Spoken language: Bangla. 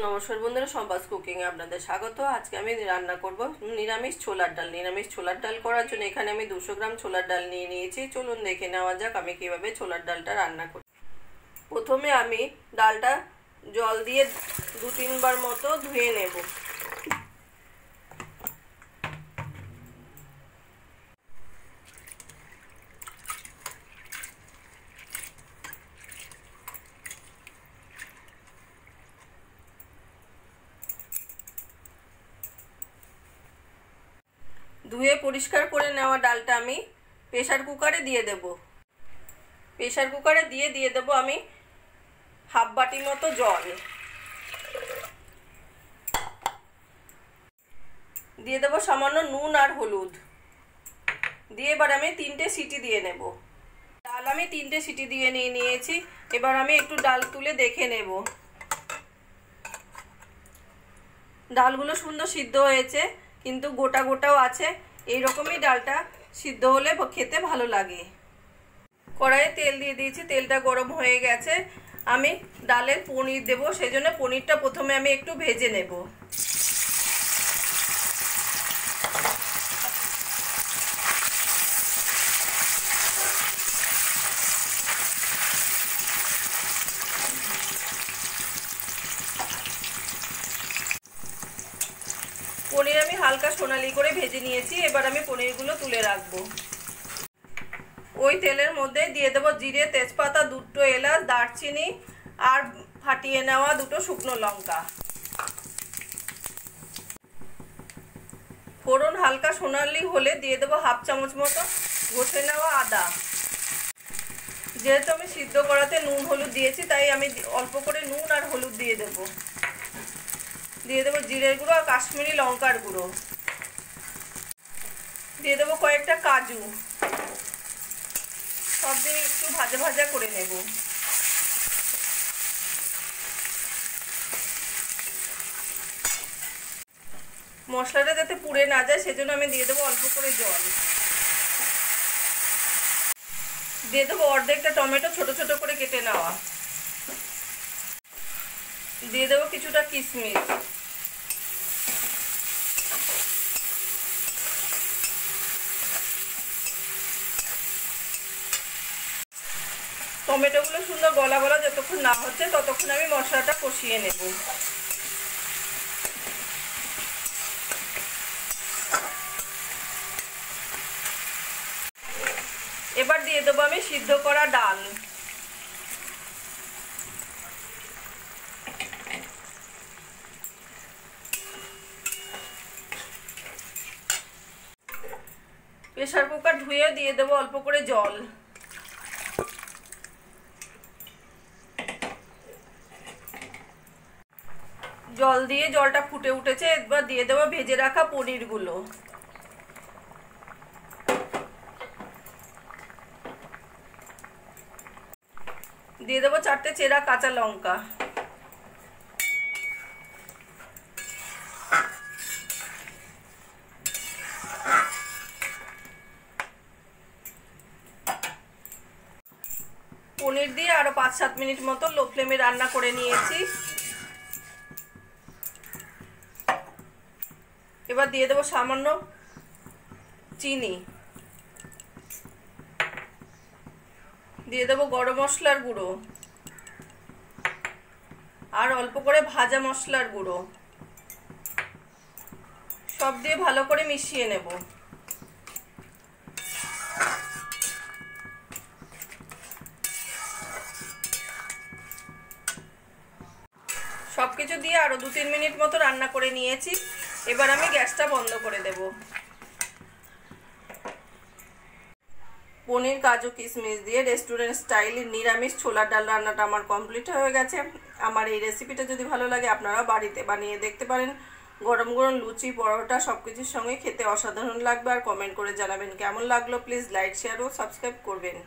নমস্কার বন্ধুরা, সম্পাস কুকিং এ আপনাদের স্বাগত। আজকে আমি রান্না করব নিরামিষ ছোলার ডাল। নিরামিষ ছোলার ডাল করার জন্য এখানে আমি 200 গ্রাম ছোলার ডাল নিয়ে নিয়েছি। চলুন দেখে নেওয়া যাক আমি কিভাবে ছোলার ডালটা রান্না করি। প্রথমে আমি ডালটা জল দিয়ে 2-3 বার মতো ধুয়ে নেব। ধুয়ে পরিষ্কার করে নেওয়া ডালটা আমি প্রেসার কুকারে দিয়ে দেব। প্রেসার কুকারে দিয়ে দেব আমি হাফ বাটি মতো জল। দিয়ে দেব সামান্য নুন আর হলুদ দিয়ে এবার আমি 3টে সিটি দিয়ে নেব। ডাল আমি 3টে সিটি দিয়ে নিয়েছি। এবার আমি একটু ডাল তুলে দেখে নেব। ডালগুলো সুন্দর সিদ্ধ হয়েছে, কিন্তু গোটা গোটাও আছে। এই রকমই ডালটা সিদ্ধ হলে খেতে ভালো লাগে। কড়াইয়ে তেল দিয়ে দিয়েছি, তেলটা গরম হয়ে গেছে। আমি ডালে পনির দেবো, সেই জন্য পনিরটা প্রথমে আমি একটু ভেজে নেব। পনির আমি হালকা সোনালি করে ভেজে নিয়েছি। এবার আমি পনিরগুলো তুলে রাখবো। ওই তেলের মধ্যে দিয়ে দেবো জিরে, তেজপাতা, 2টো এলাচ, দারচিনি আর ফাটিয়ে নেওয়া 2টো শুকনো লঙ্কা। ফোড়ন হালকা সোনালি হলে দিয়ে দেবো হাফ চামচ মতো ঘষে নেওয়া আদা। যেহেতু আমি সিদ্ধ করাতে নুন হলুদ দিয়েছি, তাই আমি অল্প করে নুন আর হলুদ দিয়ে দেবো। দিয়ে দেবো জিরের গুঁড়ো আর কাশ্মীরি লঙ্কার গুঁড়ো। দিয়ে দেবো কয়েকটা কাজু। সব দিয়ে একটু ভাজা ভাজা করে নেব। মশলাটা যাতে পুড়ে না যায় সেজন্য আমি দিয়ে দেবো অল্প করে জল। দিয়ে দেবো অর্ধেকটা টমেটো ছোট ছোট করে কেটে নেওয়া। দিয়ে দেবো কিছুটা কিশমিশ। টমেটোগুলো সুন্দর গলা গলা যতক্ষণ না হচ্ছে ততক্ষণ আমি মশলাটা কষিয়ে নেব। এবার দিয়ে দেবো আমি সিদ্ধ করা ডাল। প্রেসার কুকার ধুয়ে দিয়ে দেবো অল্প করে জল। জল দিয়ে জলটা ফুটে উঠেছে। এবার দিয়ে দেবো ভেজে রাখা পনিরগুলো। দিয়ে দেবো 4টে চেরা কাঁচা লঙ্কা। পনির দিয়ে আরো 5-7 মিনিট মতো লো ফ্লেমে রান্না করে নিয়েছি। এবার দিয়ে দেবো সামান্য চিনি। দিয়ে দেবো গরম মশলার গুঁড়ো আর অল্প করে ভাজা মশলার গুঁড়ো। সব দিয়ে ভালো করে মিশিয়ে নেব। সবকিছু দিয়ে আরো 2-3 মিনিট মতো রান্না করে নিয়েছি। এবার আমি গ্যাসটা বন্ধ করে দেব। পনির, কাজু, কিশমিশ দিয়ে রেস্টুরেন্ট স্টাইলের নিরামিষ ছোলার ডাল রান্নাটা আমার কমপ্লিট হয়ে গেছে। আমার এই রেসিপিটা যদি ভালো লাগে আপনারা বাড়িতে বানিয়ে দেখতে পারেন। গরম গরম লুচি, পরোটা সব কিছুর সঙ্গে খেতে অসাধারণ লাগবে। আর কমেন্ট করে জানাবেন কেমন লাগলো। প্লিজ লাইক, শেয়ার ও সাবস্ক্রাইব করবেন।